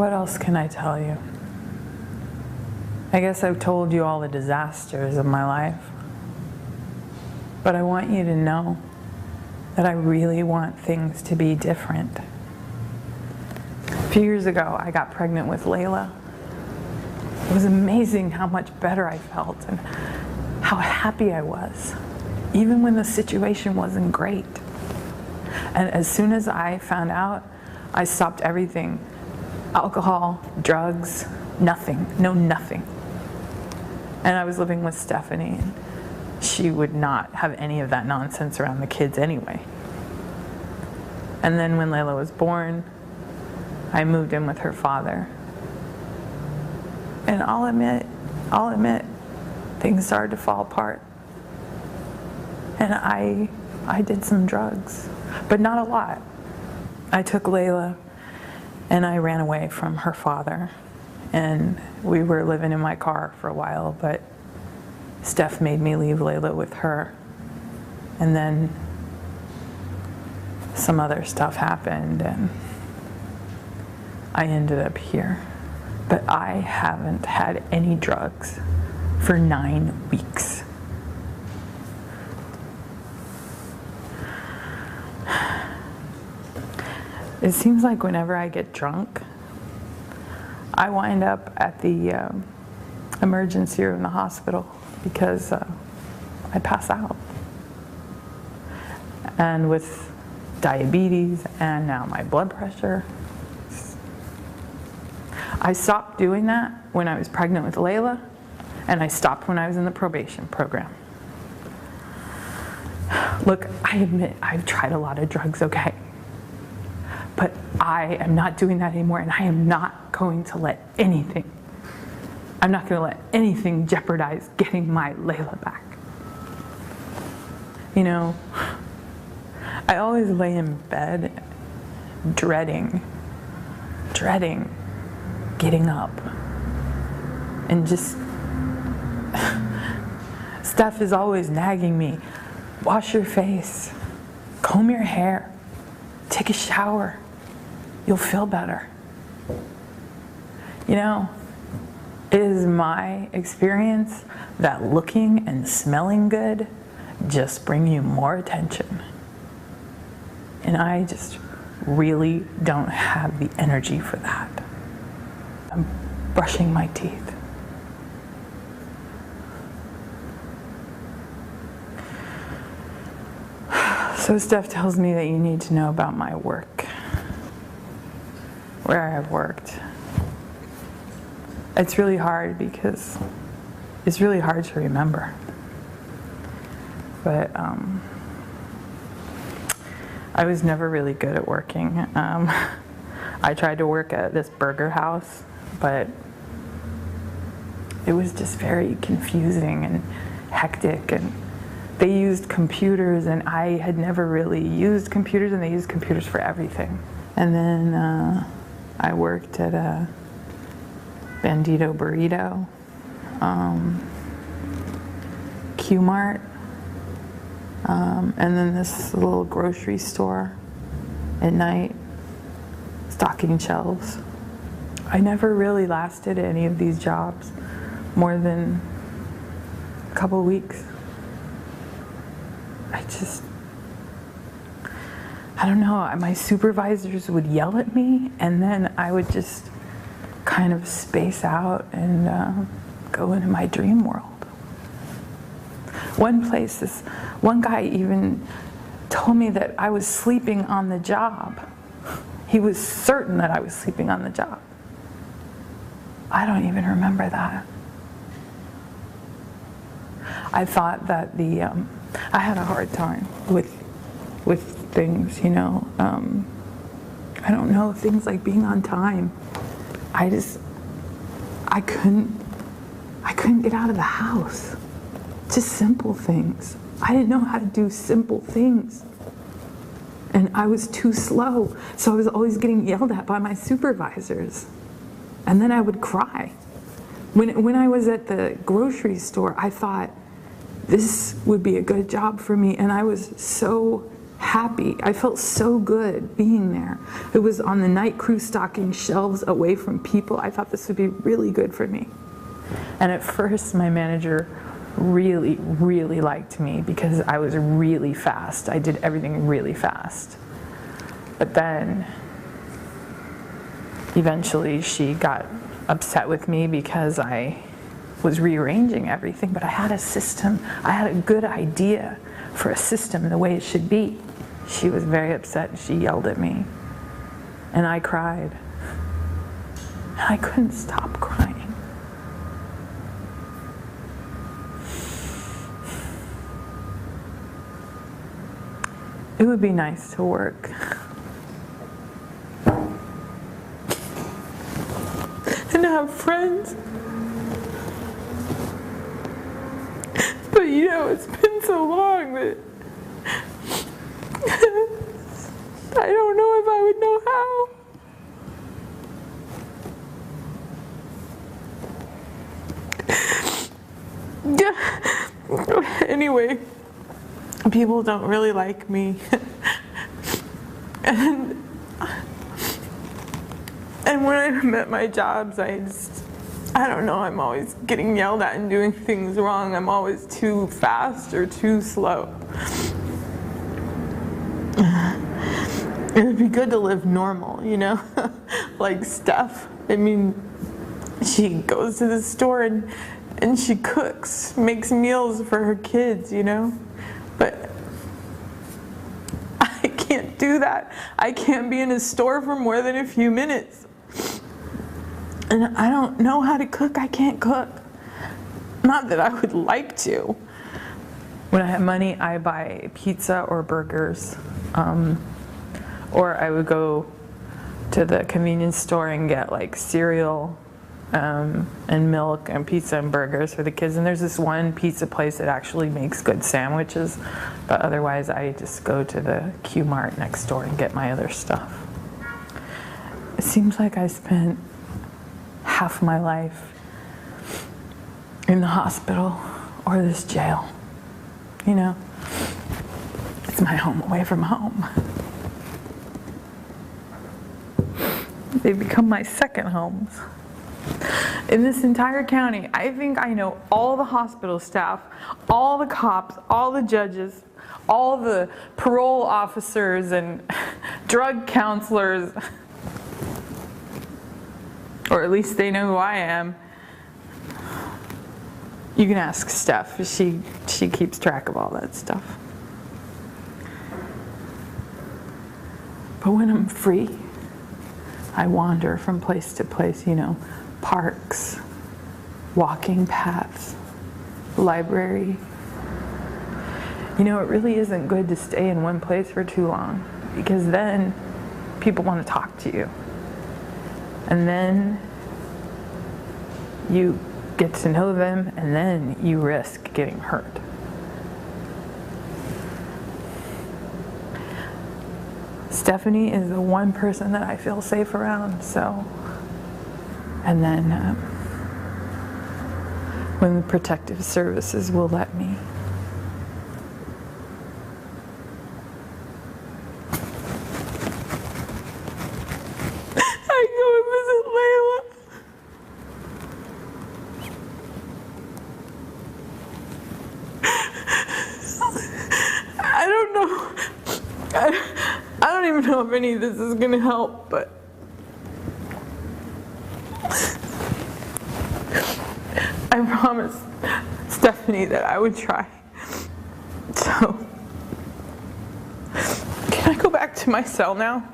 What else can I tell you? I guess I've told you all the disasters of my life. But I want you to know that I really want things to be different. A few years ago, I got pregnant with Layla. It was amazing how much better I felt and how happy I was, even when the situation wasn't great. And as soon as I found out, I stopped everything. Alcohol, drugs, nothing, nothing. And I was living with Stephanie, and she would not have any of that nonsense around the kids anyway. And then when Layla was born, I moved in with her father. And I'll admit, things started to fall apart. And I did some drugs, but not a lot. I took Layla and I ran away from her father. And we were living in my car for a while, but Steph made me leave Layla with her. And then some other stuff happened and I ended up here. But I haven't had any drugs for 9 weeks. It seems like whenever I get drunk, I wind up at the emergency room in the hospital because I pass out. And with diabetes and now my blood pressure, I stopped doing that when I was pregnant with Layla, and I stopped when I was in the probation program. Look, I admit I've tried a lot of drugs, okay? But I am not doing that anymore, and I am not going to let anything, I'm not going to let anything jeopardize getting my Layla back. You know, I always lay in bed dreading getting up and just, Steph is always nagging me, wash your face, comb your hair, take a shower, you'll feel better. You know, it is my experience that looking and smelling good just bring you more attention. And I just really don't have the energy for that. I'm brushing my teeth. So Steph tells me that you need to know about my work, where I've worked. It's really hard because it's really hard to remember. But I was never really good at working. I tried to work at this burger house, but it was just very confusing and hectic, and they used computers, and I had never really used computers, and they used computers for everything. And then I worked at a Bandito Burrito, Q-Mart, and then this little grocery store at night, stocking shelves. I never really lasted at any of these jobs more than a couple of weeks. I don't know, my supervisors would yell at me, and then I would just kind of space out and go into my dream world. One guy even told me that I was sleeping on the job. He was certain that I was sleeping on the job. I don't even remember that. I thought that I had a hard time with things, you know. I don't know, things like being on time. I couldn't get out of the house. Just simple things. I didn't know how to do simple things. And I was too slow, so I was always getting yelled at by my supervisors. And then I would cry. When I was at the grocery store, I thought this would be a good job for me, and I was so happy. I felt so good being there. It was on the night crew stocking shelves away from people. I thought this would be really good for me. And at first, my manager really, really liked me because I was really fast. I did everything really fast. But then, eventually, she got upset with me because I was rearranging everything, but I had a system. I had a good idea for a system the way it should be. She was very upset. She yelled at me. And I cried. And I couldn't stop crying. It would be nice to work and have friends. But you know, it's been so long that I don't know if I would know how. Anyway, people don't really like me. and when I'm at my jobs, I don't know, I'm always getting yelled at and doing things wrong. I'm always too fast or too slow. It would be good to live normal, you know? Like Steph. I mean, she goes to the store and she cooks, makes meals for her kids, you know? But I can't do that. I can't be in a store for more than a few minutes. And I don't know how to cook. I can't cook. Not that I would like to. When I have money, I buy pizza or burgers. Or I would go to the convenience store and get like cereal and milk and pizza and burgers for the kids. And there's this one pizza place that actually makes good sandwiches. But otherwise, I just go to the Q-Mart next door and get my other stuff. It seems like I spent half my life in the hospital or this jail. You know, it's my home away from home. They become my second homes. In this entire county, I think I know all the hospital staff, all the cops, all the judges, all the parole officers and drug counselors. Or at least they know who I am. You can ask Steph. She keeps track of all that stuff. But when I'm free, I wander from place to place, you know, parks, walking paths, library. You know, it really isn't good to stay in one place for too long because then people want to talk to you. And then you get to know them, and then you risk getting hurt. Stephanie is the one person that I feel safe around, so. And then when the protective services will let me. I don't even know if any of this is going to help, but I promised Stephanie that I would try. So, can I go back to my cell now?